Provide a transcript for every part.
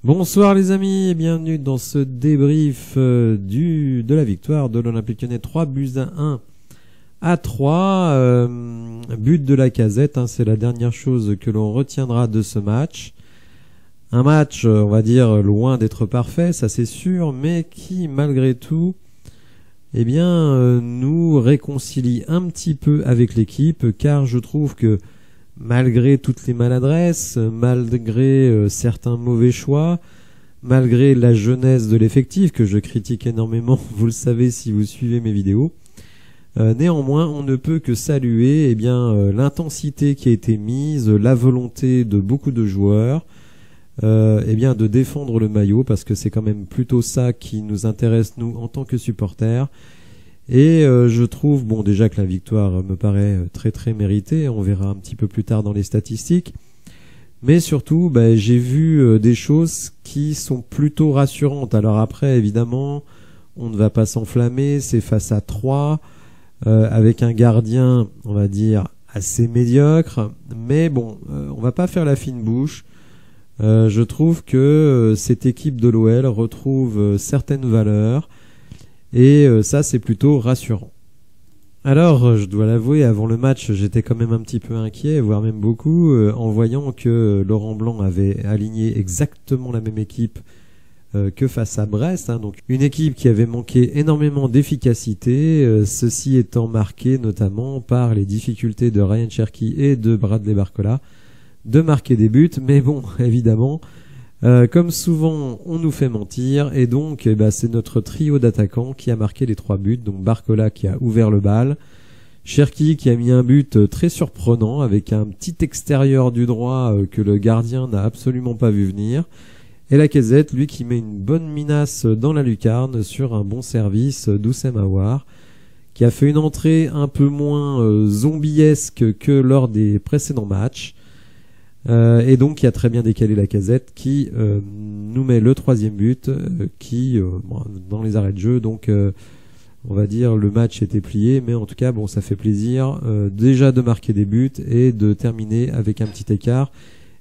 Bonsoir les amis et bienvenue dans ce débrief de la victoire de l'Olympique Lyonnais 3-1 à 3. But de Lacazette, c'est la dernière chose que l'on retiendra de ce match. Un match, on va dire, loin d'être parfait, ça c'est sûr, mais qui malgré tout nous réconcilie un petit peu avec l'équipe, car je trouve que malgré toutes les maladresses, malgré certains mauvais choix, malgré la jeunesse de l'effectif que je critique énormément, vous le savez si vous suivez mes vidéos, néanmoins on ne peut que saluer l'intensité qui a été mise, la volonté de beaucoup de joueurs de défendre le maillot, parce que c'est quand même plutôt ça qui nous intéresse nous en tant que supporters. Et je trouve déjà que la victoire me paraît très très méritée, on verra un petit peu plus tard dans les statistiques, mais surtout j'ai vu des choses qui sont plutôt rassurantes. Alors après évidemment on ne va pas s'enflammer, c'est face à 3 avec un gardien on va dire assez médiocre, mais on va pas faire la fine bouche. Je trouve que cette équipe de l'OL retrouve certaines valeurs, et ça c'est plutôt rassurant. Alors je dois l'avouer, avant le match j'étais quand même un petit peu inquiet, voire même beaucoup, en voyant que Laurent Blanc avait aligné exactement la même équipe que face à Brest, donc une équipe qui avait manqué énormément d'efficacité, ceci étant marqué notamment par les difficultés de Ryan Cherki et de Bradley Barcola de marquer des buts, mais évidemment comme souvent on nous fait mentir, et donc c'est notre trio d'attaquants qui a marqué les 3 buts. Donc Barcola qui a ouvert le bal, Cherki qui a mis un but très surprenant avec un petit extérieur du droit que le gardien n'a absolument pas vu venir, et Lacazette lui qui met une bonne minace dans la lucarne sur un bon service d'Oussem Aouar, qui a fait une entrée un peu moins zombiesque que lors des précédents matchs. Et donc qui a très bien décalé Lacazette, qui nous met le 3e but, dans les arrêts de jeu, donc on va dire le match était plié, mais en tout cas ça fait plaisir déjà de marquer des buts et de terminer avec un petit écart,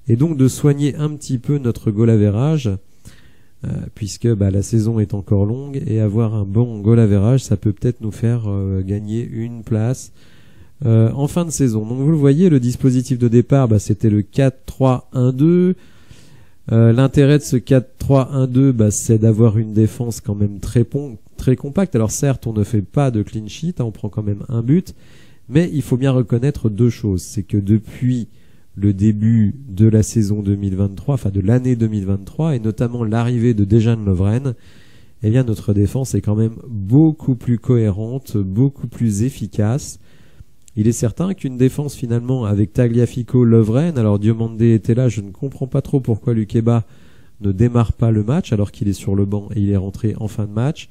et donc de soigner un petit peu notre goal average, puisque la saison est encore longue, et avoir un bon goal average ça peut peut-être nous faire gagner une place en fin de saison. Donc vous le voyez, le dispositif de départ c'était le 4-3-1-2. L'intérêt de ce 4-3-1-2 c'est d'avoir une défense quand même très compacte. Alors certes on ne fait pas de clean sheet, on prend quand même un but, mais il faut bien reconnaître deux choses. C'est que depuis le début de la saison 2023, enfin de l'année 2023, et notamment l'arrivée de Dejan Lovren, notre défense est quand même beaucoup plus cohérente, beaucoup plus efficace. Il est certain qu'une défense finalement avec Tagliafico, Lovren, alors Diomandé était là, je ne comprends pas trop pourquoi Lukeba ne démarre pas le match alors qu'il est sur le banc et il est rentré en fin de match.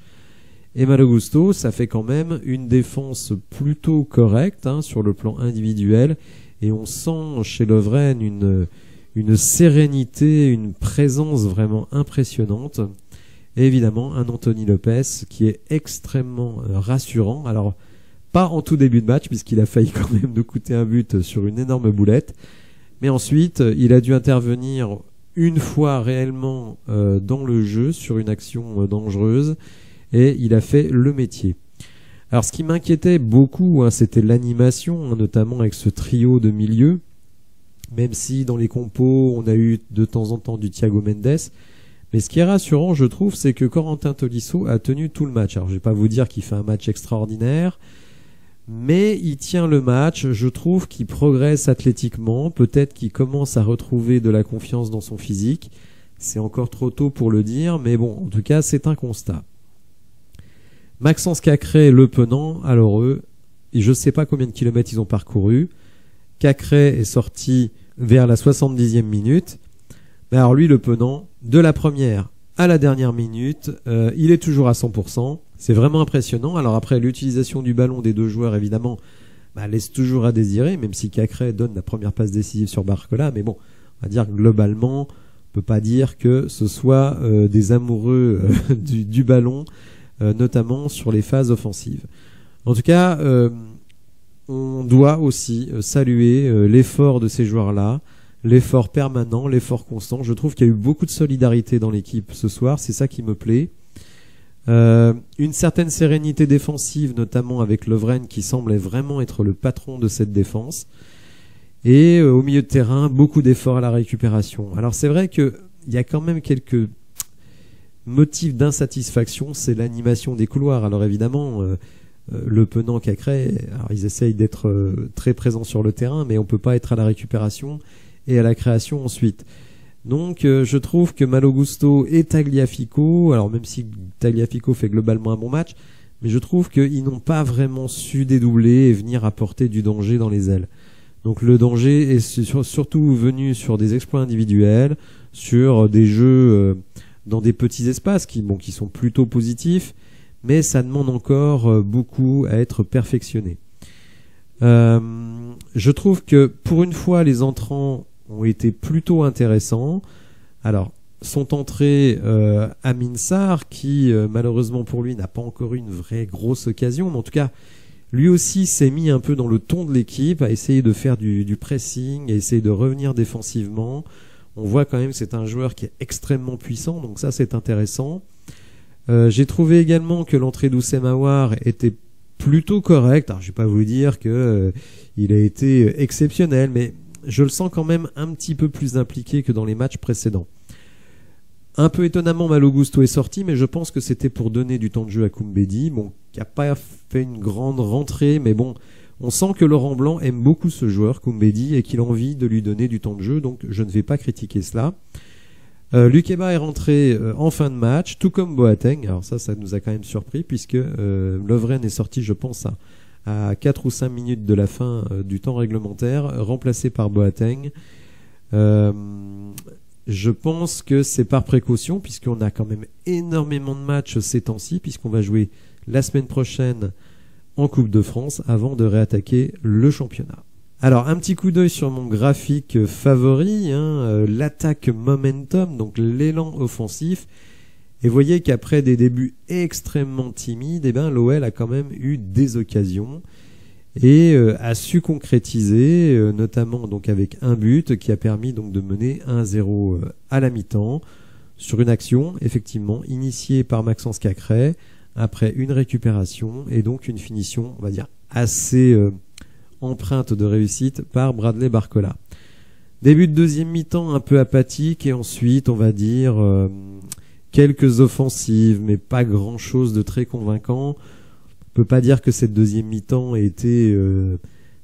Et Malo Gusto, ça fait quand même une défense plutôt correcte sur le plan individuel, et on sent chez Lovren une sérénité, une présence vraiment impressionnante. Et évidemment un Anthony Lopez qui est extrêmement rassurant. Alors pas en tout début de match, puisqu'il a failli quand même nous coûter un but sur une énorme boulette. Mais ensuite, il a dû intervenir une fois réellement dans le jeu sur une action dangereuse, et il a fait le métier. Alors ce qui m'inquiétait beaucoup, c'était l'animation, notamment avec ce trio de milieu. Même si dans les compos, on a eu de temps en temps du Thiago Mendes. Mais ce qui est rassurant, je trouve, c'est que Corentin Tolisso a tenu tout le match. Alors je vais pas vous dire qu'il fait un match extraordinaire, mais il tient le match. Je trouve qu'il progresse athlétiquement, peut-être qu'il commence à retrouver de la confiance dans son physique. C'est encore trop tôt pour le dire, mais en tout cas c'est un constat. Maxence Cacré, Le Penant, alors eux, je ne sais pas combien de kilomètres ils ont parcouru. Cacré est sorti vers la 70e minute, mais alors lui, Le Penant, de la première à la dernière minute, il est toujours à 100%. C'est vraiment impressionnant. Alors après, l'utilisation du ballon des deux joueurs, évidemment, laisse toujours à désirer, même si Cacré donne la première passe décisive sur Barcola. Mais on va dire que globalement, on peut pas dire que ce soit des amoureux du ballon, notamment sur les phases offensives. En tout cas, on doit aussi saluer l'effort de ces joueurs-là, l'effort permanent, l'effort constant. Je trouve qu'il y a eu beaucoup de solidarité dans l'équipe ce soir, c'est ça qui me plaît. Une certaine sérénité défensive, notamment avec Lovren qui semblait vraiment être le patron de cette défense. Et au milieu de terrain, beaucoup d'efforts à la récupération. Alors c'est vrai qu'il y a quand même quelques motifs d'insatisfaction, c'est l'animation des couloirs. Alors évidemment, Le Penant, Cacré, alors ils essayent d'être très présents sur le terrain, mais on peut pas être à la récupération et à la création ensuite. Donc je trouve que Malo Gusto et Tagliafico, alors même si Tagliafico fait globalement un bon match, mais je trouve qu'ils n'ont pas vraiment su dédoubler et venir apporter du danger dans les ailes. Donc le danger est surtout venu sur des exploits individuels, sur des jeux dans des petits espaces qui sont plutôt positifs, mais ça demande encore beaucoup à être perfectionné. Je trouve que pour une fois les entrants ont été plutôt intéressants. Alors sont entrés Amin Sarr qui malheureusement pour lui n'a pas encore eu une vraie grosse occasion, mais en tout cas lui aussi s'est mis un peu dans le ton de l'équipe, à essayer de faire du pressing, à essayer de revenir défensivement. On voit quand même que c'est un joueur qui est extrêmement puissant, donc ça c'est intéressant. J'ai trouvé également que l'entrée d'Oussem Aouar était plutôt correcte. Alors je vais pas vous dire que il a été exceptionnel, mais je le sens quand même un petit peu plus impliqué que dans les matchs précédents. Un peu étonnamment, Malo Gusto est sorti, mais je pense que c'était pour donner du temps de jeu à Koumbedi, qui n'a pas fait une grande rentrée, mais bon, on sent que Laurent Blanc aime beaucoup ce joueur, Koumbedi, et qu'il a envie de lui donner du temps de jeu, donc je ne vais pas critiquer cela. Lukeba est rentré en fin de match, tout comme Boateng. Alors ça nous a quand même surpris, puisque Lovren est sorti, je pense, à 4 ou 5 minutes de la fin du temps réglementaire, remplacé par Boateng. Je pense que c'est par précaution, puisqu'on a quand même énormément de matchs ces temps-ci, puisqu'on va jouer la semaine prochaine en Coupe de France avant de réattaquer le championnat. Alors un petit coup d'œil sur mon graphique favori, l'attaque momentum, donc l'élan offensif. Et vous voyez qu'après des débuts extrêmement timides, l'OL a quand même eu des occasions et a su concrétiser, notamment donc avec un but qui a permis donc de mener 1-0 à la mi-temps sur une action effectivement initiée par Maxence Cacré après une récupération et donc une finition, on va dire, assez empreinte de réussite par Bradley Barcola. Début de deuxième mi-temps un peu apathique et ensuite on va dire quelques offensives mais pas grand chose de très convaincant. On peut pas dire que cette deuxième mi-temps ait été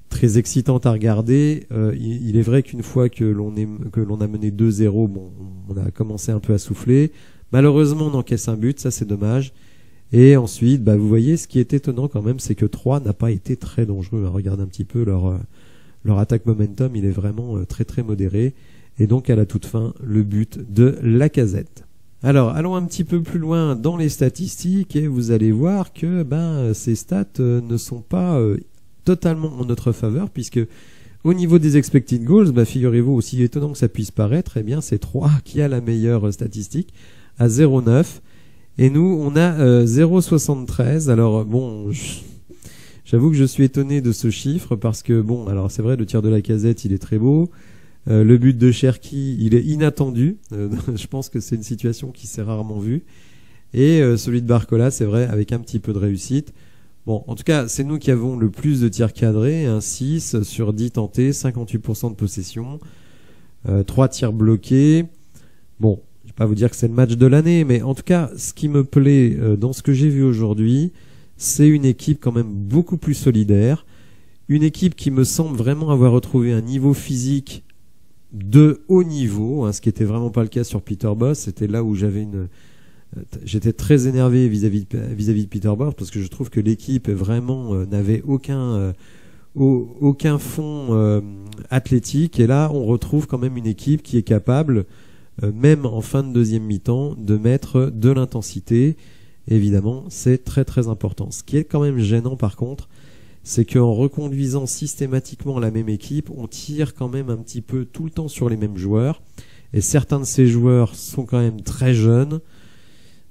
très excitante à regarder. Il est vrai qu'une fois que l'on a mené 2-0, on a commencé un peu à souffler. Malheureusement on encaisse un but, ça c'est dommage. Et ensuite, vous voyez, ce qui est étonnant quand même, c'est que 3 n'a pas été très dangereux. Regardez un petit peu leur attaque momentum, il est vraiment très très modéré. Et donc à la toute fin, le but de Lacazette. Alors, allons un petit peu plus loin dans les statistiques et vous allez voir que ces stats ne sont pas totalement en notre faveur, puisque au niveau des expected goals, figurez-vous, aussi étonnant que ça puisse paraître, c'est 3 qui a la meilleure statistique à 0,9. Et nous, on a 0,73. Alors j'avoue que je suis étonné de ce chiffre parce que alors c'est vrai, le tir de Lacazette, il est très beau. Le but de Cherki, il est inattendu. Je pense que c'est une situation qui s'est rarement vue. Et celui de Barcola, c'est vrai, avec un petit peu de réussite. En tout cas, c'est nous qui avons le plus de tirs cadrés, 6 sur 10 tentés, 58% de possession, 3 tirs bloqués. Je vais pas vous dire que c'est le match de l'année, mais en tout cas, ce qui me plaît dans ce que j'ai vu aujourd'hui, c'est une équipe quand même beaucoup plus solidaire, une équipe qui me semble vraiment avoir retrouvé un niveau physique de haut niveau, ce qui était vraiment pas le cas sur Peter Bosz. C'était là où j'étais très énervé vis-à-vis de Peter Bosz, parce que je trouve que l'équipe vraiment n'avait aucun fond athlétique, et là on retrouve quand même une équipe qui est capable, même en fin de deuxième mi-temps, de mettre de l'intensité. Évidemment, c'est très très important. Ce qui est quand même gênant par contre, c'est qu'en reconduisant systématiquement la même équipe, on tire quand même un petit peu tout le temps sur les mêmes joueurs, et certains de ces joueurs sont quand même très jeunes,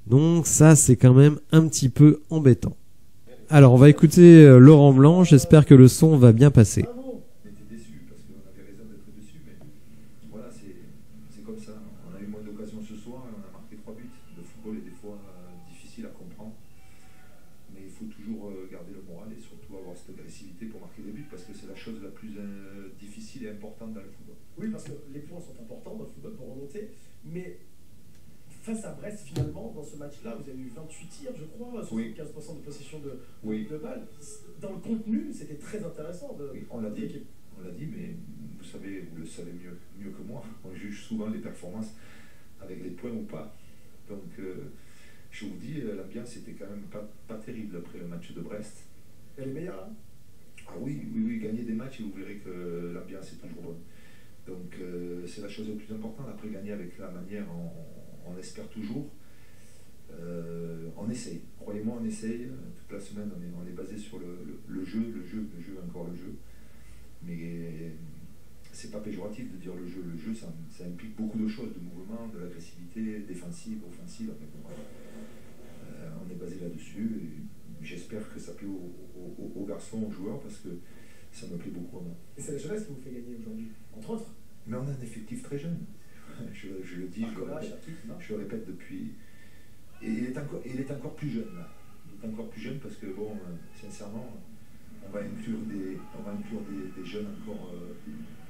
donc ça c'est quand même un petit peu embêtant. Alors on va écouter Laurent Blanc, j'espère que le son va bien passer. pour marquer des buts, parce que c'est la chose la plus difficile et importante dans le football. Oui, parce que les points sont importants dans le football pour remonter, mais face à Brest, finalement, dans ce match-là, vous avez eu 28 tirs, je crois, 75% de possession de balles. Dans le contenu, c'était très intéressant. Oui, on l'a dit, mais vous savez, vous le savez mieux que moi, on juge souvent les performances avec les points ou pas. Donc, je vous dis, l'ambiance était quand même pas terrible après le match de Brest. Elle est meilleure, hein? Ah oui, gagner des matchs et vous verrez que l'ambiance est toujours bonne. Donc c'est la chose la plus importante. Après, gagner avec la manière, on espère toujours. On essaye. Croyez-moi, on essaye. Toute la semaine, on est basé sur le jeu, encore le jeu. Mais c'est pas péjoratif de dire le jeu. Le jeu, ça implique beaucoup de choses, de mouvements, de l'agressivité défensive, offensive. On est basé là-dessus. J'espère que ça plaît aux garçons, aux joueurs, parce que ça me plaît beaucoup à moi. Et c'est la jeunesse qui vous fait gagner aujourd'hui, entre autres. Mais on a un effectif très jeune. Je le dis, je le répète depuis. Et il est encore plus jeune, là. Il est encore plus jeune parce que, bon, sincèrement, on va inclure des jeunes encore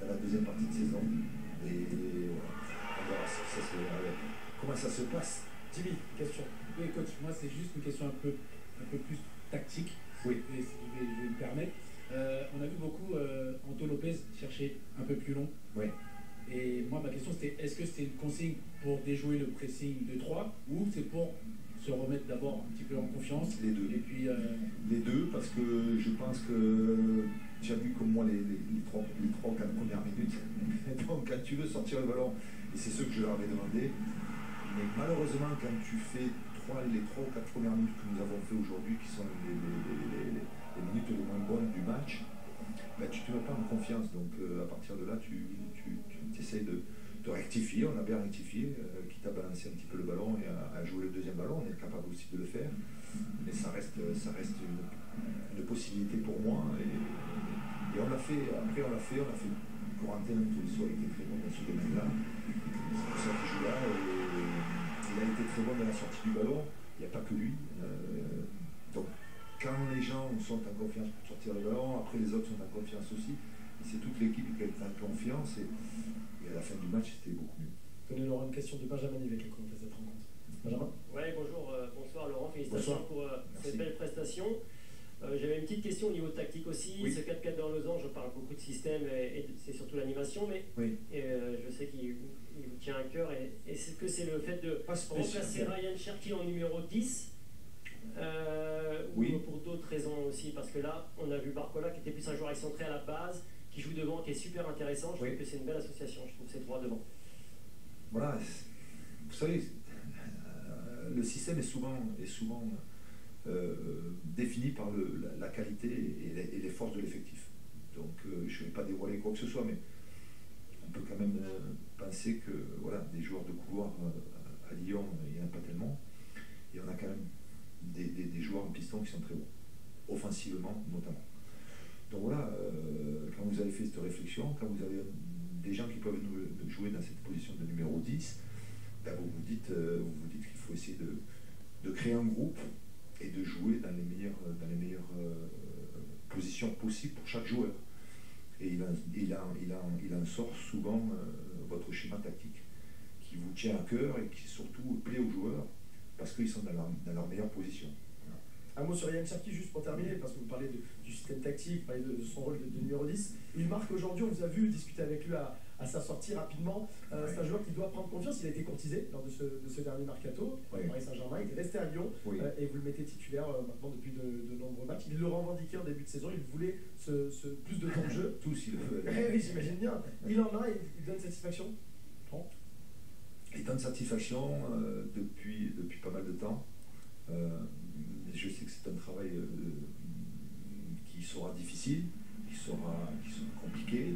dans la deuxième partie de saison. Et on verra comment ça se passe. Jimmy, question. Oui, coach, moi c'est juste une question un peu plus tactique. Oui. Et si je vais me permettre. On a vu beaucoup Anto Lopez chercher un peu plus long. Oui. Et moi, ma question c'était, est-ce que c'était une consigne pour déjouer le pressing de 3 ou c'est pour se remettre d'abord un petit peu en confiance? Les deux. Et puis, les deux, parce que je pense que tu as vu comme moi les 3 ou 4 premières minutes. Donc quand tu veux sortir le ballon, et c'est ce que je leur avais demandé, mais malheureusement quand tu fais les 3 ou 4 premières minutes que nous avons fait aujourd'hui, qui sont les minutes les moins bonnes du match, ben, tu ne te mets pas en confiance. Donc à partir de là, tu essayes de rectifier. On a bien rectifié, quitte à balancer un petit peu le ballon et à jouer le deuxième ballon. On est capable aussi de le faire. Mais ça reste une possibilité pour moi. Et on l'a fait. Après, on l'a fait. Corentin, tous les soirs, il était très bon dans ce domaine-là. C'est pour ça qu'il joue là. Il a été très bon dans la sortie du ballon. Il n'y a pas que lui. Donc, quand les gens sont en confiance pour sortir le ballon, après les autres sont en confiance aussi. Et c'est toute l'équipe qui est en confiance. Et à la fin du match, c'était beaucoup mieux. Tenez, Laurent, une question de Benjamin Nivek, qui commence cette rencontre. Benjamin? Oui, bonjour, bonsoir Laurent, félicitations pour cette belle prestation. J'avais une petite question au niveau tactique aussi. Oui. Ce 4-4 dans Losange, je parle beaucoup de système et c'est surtout l'animation, mais oui. Je sais qu'il vous tient à cœur. Et est-ce que c'est le fait de remplacer Ryan Cherki en numéro 10 oui. ou pour d'autres raisons aussi? Parce que là, on a vu Barcola qui était plus un joueur excentré à la base, qui joue devant, qui est super intéressant. Je trouve que c'est une belle association, je trouve, ces trois devant. Voilà, vous savez, le système est souvent défini par la qualité et les forces de l'effectif. Donc je ne vais pas dévoiler quoi que ce soit, mais on peut quand même penser que voilà, des joueurs de couloir à Lyon, il n'y en a pas tellement. Et on a quand même des joueurs en piston qui sont très bons, offensivement notamment. Donc voilà, quand vous avez fait cette réflexion, quand vous avez des gens qui peuvent nous jouer dans cette position de numéro 10, ben vous vous dites qu'il faut essayer de créer un groupe et de jouer dans les meilleures positions possibles pour chaque joueur. Et il en sort souvent votre schéma tactique qui vous tient à cœur et qui surtout plaît aux joueurs parce qu'ils sont dans leur meilleure position. Voilà. Un mot sur Ryan Cherki, juste pour terminer, parce que vous parlez du système tactique, vous parlez de son rôle de numéro 10. Il marque aujourd'hui, on vous a vu discuter avec lui à sa sortie rapidement. C'est un joueur qui doit prendre confiance. Il a été courtisé lors de ce dernier mercato. Oui. Paris Saint-Germain, il est resté à Lyon et vous le mettez titulaire maintenant depuis de nombreux matchs. Il le revendiquait en début de saison, il voulait plus de temps de jeu. Tous, il le veut. Oui, j'imagine bien. Il en a et il donne satisfaction. Bon. Il donne satisfaction depuis pas mal de temps. Je sais que c'est un travail qui sera difficile, qui sera compliqué.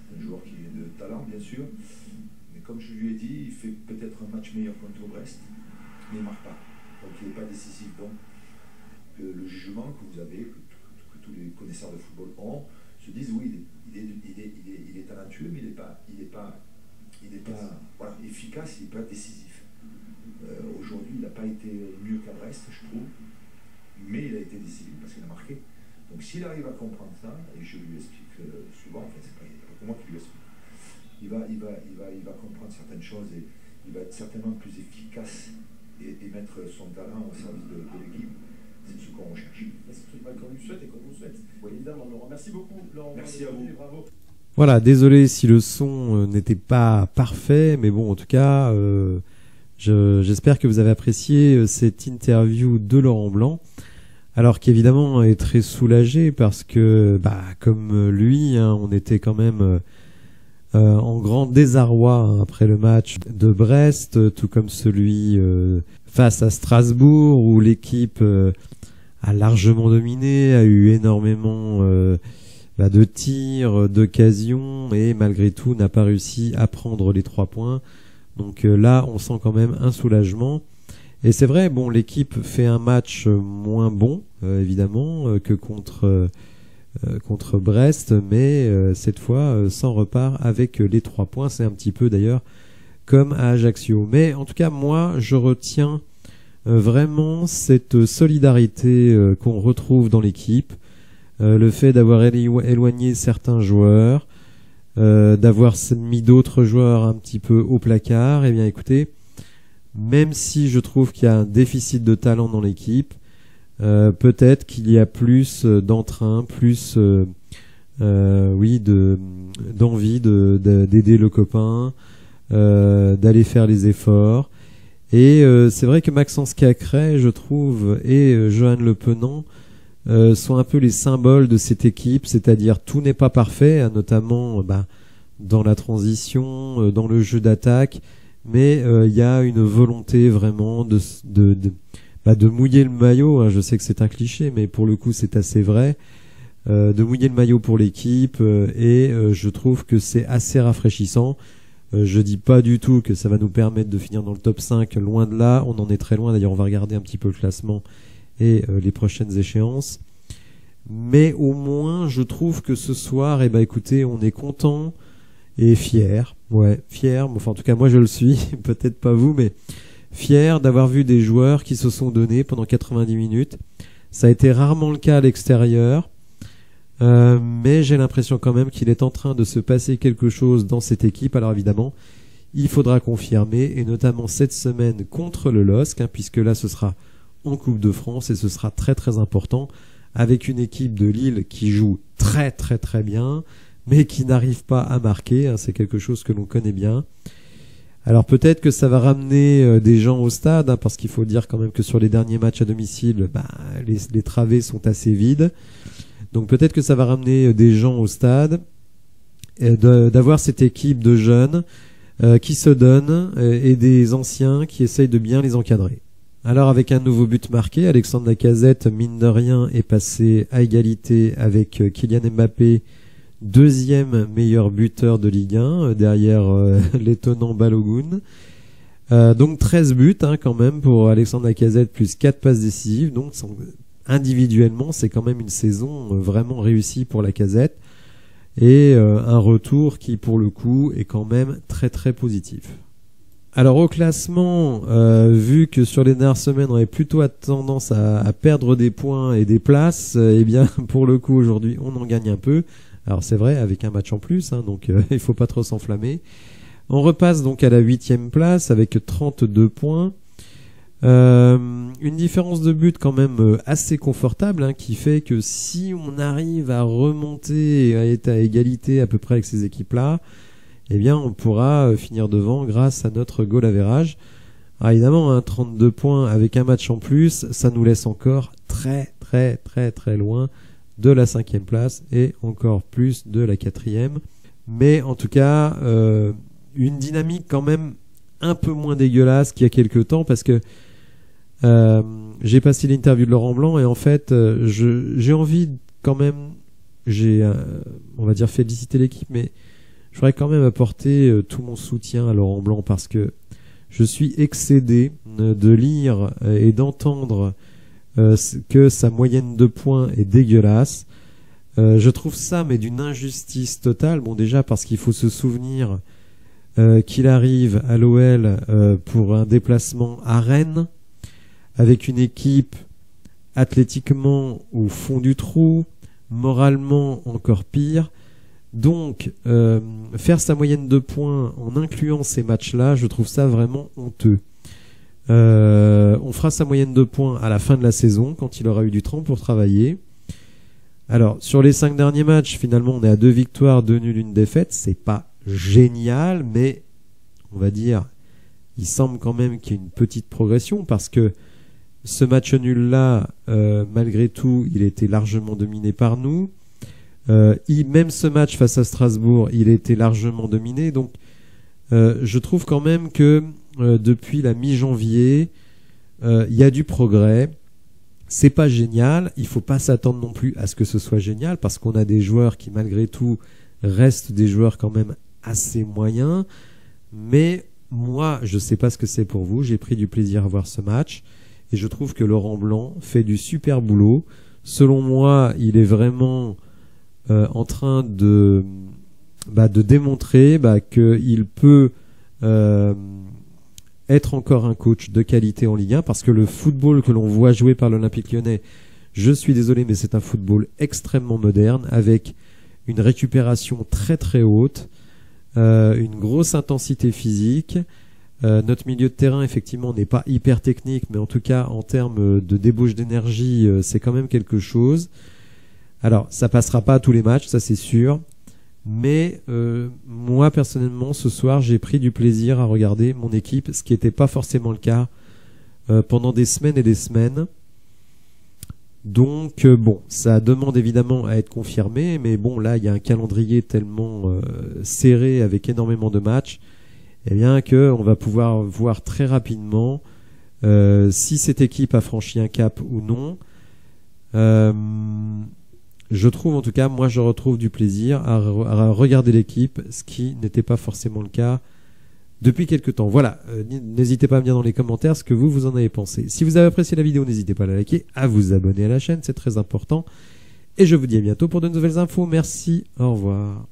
C'est un joueur qui est de talent, bien sûr. Mais comme je lui ai dit, il fait peut-être un match meilleur contre Brest, mais il ne marque pas. Donc il n'est pas décisif. Donc le jugement que vous avez, que tous les connaisseurs de football ont, se disent oui, il est talentueux, mais il n'est pas voilà, efficace, il n'est pas décisif. Aujourd'hui, il n'a pas été mieux qu'à Brest, je trouve, mais il a été décisif parce qu'il a marqué. Donc s'il arrive à comprendre ça, et je lui explique souvent, enfin c'est pas moi qui lui explique, il va comprendre certaines choses et il va être certainement plus efficace et mettre son talent au service de l'équipe. C'est ce qu'on recherche. C'est ce qu'on lui souhaite et qu'on vous souhaite. Oui. Évidemment, Laurent. Merci beaucoup, Laurent. Merci à vous. Bravo. Voilà, désolé si le son n'était pas parfait, mais bon, en tout cas, j'espère que vous avez apprécié cette interview de Laurent Blanc. Alors qu'évidemment est très soulagé parce que, comme lui, on était quand même en grand désarroi après le match de Brest, tout comme celui face à Strasbourg où l'équipe a largement dominé, a eu énormément de tirs, d'occasions et malgré tout n'a pas réussi à prendre les 3 points. Donc là, on sent quand même un soulagement. Et c'est vrai, bon, l'équipe fait un match moins bon, évidemment, que contre Brest, mais cette fois, s'en repart avec les 3 points. C'est un petit peu d'ailleurs comme à Ajaccio. Mais en tout cas, moi, je retiens vraiment cette solidarité qu'on retrouve dans l'équipe, le fait d'avoir éloigné certains joueurs, d'avoir mis d'autres joueurs un petit peu au placard. Eh bien, écoutez, même si je trouve qu'il y a un déficit de talent dans l'équipe, peut-être qu'il y a plus d'entrain, plus d'envie d'aider le copain, d'aller faire les efforts. Et c'est vrai que Maxence Cacré, je trouve, et Johan Le Penant sont un peu les symboles de cette équipe, c'est-à-dire tout n'est pas parfait, hein, notamment dans la transition, dans le jeu d'attaque, mais il y a une volonté vraiment de mouiller le maillot, hein. Je sais que c'est un cliché, mais pour le coup c'est assez vrai, de mouiller le maillot pour l'équipe, et je trouve que c'est assez rafraîchissant. Je dis pas du tout que ça va nous permettre de finir dans le top 5, loin de là, on en est très loin, d'ailleurs on va regarder un petit peu le classement et les prochaines échéances. Mais au moins, je trouve que ce soir, écoutez, on est content et fier. Ouais, fier. Enfin, en tout cas, moi, je le suis. Peut-être pas vous, mais fier d'avoir vu des joueurs qui se sont donnés pendant 90 minutes. Ça a été rarement le cas à l'extérieur. Mais j'ai l'impression quand même qu'il est en train de se passer quelque chose dans cette équipe. Alors évidemment, il faudra confirmer, et notamment cette semaine contre le LOSC, puisque là, ce sera en Coupe de France et ce sera très très important, avec une équipe de Lille qui joue très très très bien mais qui n'arrive pas à marquer, c'est quelque chose que l'on connaît bien. Alors peut-être que ça va ramener des gens au stade, parce qu'il faut dire quand même que sur les derniers matchs à domicile, les travées sont assez vides, donc peut-être que ça va ramener des gens au stade, et d'avoir cette équipe de jeunes qui se donnent et des anciens qui essayent de bien les encadrer. Alors avec un nouveau but marqué, Alexandre Lacazette, mine de rien, est passé à égalité avec Kylian Mbappé, deuxième meilleur buteur de Ligue 1, derrière l'étonnant Balogun. Donc 13 buts quand même pour Alexandre Lacazette, plus 4 passes décisives. Donc individuellement, c'est quand même une saison vraiment réussie pour Lacazette. Et un retour qui, pour le coup, est quand même très très positif. Alors au classement, vu que sur les dernières semaines on avait plutôt tendance à perdre des points et des places, eh bien pour le coup aujourd'hui on en gagne un peu. Alors c'est vrai, avec un match en plus, donc il faut pas trop s'enflammer. On repasse donc à la 8e place avec 32 points. Une différence de but quand même assez confortable, qui fait que si on arrive à remonter et à être à égalité à peu près avec ces équipes-là, eh bien on pourra finir devant grâce à notre goal average. Alors évidemment, 32 points avec un match en plus, ça nous laisse encore très très très très loin de la 5e place et encore plus de la 4e. Mais en tout cas, une dynamique quand même un peu moins dégueulasse qu'il y a quelques temps, parce que j'ai passé l'interview de Laurent Blanc et en fait j'ai envie quand même, on va dire féliciter l'équipe, mais je voudrais quand même apporter tout mon soutien à Laurent Blanc, parce que je suis excédé de lire et d'entendre que sa moyenne de points est dégueulasse. Je trouve ça mais d'une injustice totale. Bon, déjà parce qu'il faut se souvenir qu'il arrive à l'OL pour un déplacement à Rennes avec une équipe athlétiquement au fond du trou, moralement encore pire. Donc, faire sa moyenne de points en incluant ces matchs-là, je trouve ça vraiment honteux. On fera sa moyenne de points à la fin de la saison, quand il aura eu du temps pour travailler. Alors, sur les 5 derniers matchs, finalement, on est à 2 victoires, 2 nuls, 1 défaite. C'est pas génial, mais on va dire, il semble quand même qu'il y ait une petite progression, parce que ce match nul-là, malgré tout, il était largement dominé par nous. Même ce match face à Strasbourg, il était largement dominé. Donc, je trouve quand même que depuis la mi-janvier, il y a du progrès. C'est pas génial. Il faut pas s'attendre non plus à ce que ce soit génial, parce qu'on a des joueurs qui, malgré tout, restent des joueurs quand même assez moyens. Mais moi, je sais pas ce que c'est pour vous. J'ai pris du plaisir à voir ce match. Et je trouve que Laurent Blanc fait du super boulot. Selon moi, il est vraiment en train de démontrer qu'il peut être encore un coach de qualité en Ligue 1, parce que le football que l'on voit jouer par l'Olympique Lyonnais, je suis désolé, mais c'est un football extrêmement moderne, avec une récupération très très haute, une grosse intensité physique. Notre milieu de terrain, effectivement, n'est pas hyper technique, mais en tout cas, en termes de débauche d'énergie, c'est quand même quelque chose. Alors, ça passera pas à tous les matchs, ça c'est sûr. Mais moi, personnellement, ce soir, j'ai pris du plaisir à regarder mon équipe, ce qui n'était pas forcément le cas pendant des semaines et des semaines. Donc, bon, ça demande évidemment à être confirmé, mais bon, là, il y a un calendrier tellement serré avec énormément de matchs, eh bien que on va pouvoir voir très rapidement si cette équipe a franchi un cap ou non. Je trouve, en tout cas, moi je retrouve du plaisir à regarder l'équipe, ce qui n'était pas forcément le cas depuis quelques temps. Voilà, n'hésitez pas à me dire dans les commentaires ce que vous en avez pensé. Si vous avez apprécié la vidéo, n'hésitez pas à la liker, à vous abonner à la chaîne, c'est très important. Et je vous dis à bientôt pour de nouvelles infos. Merci, au revoir.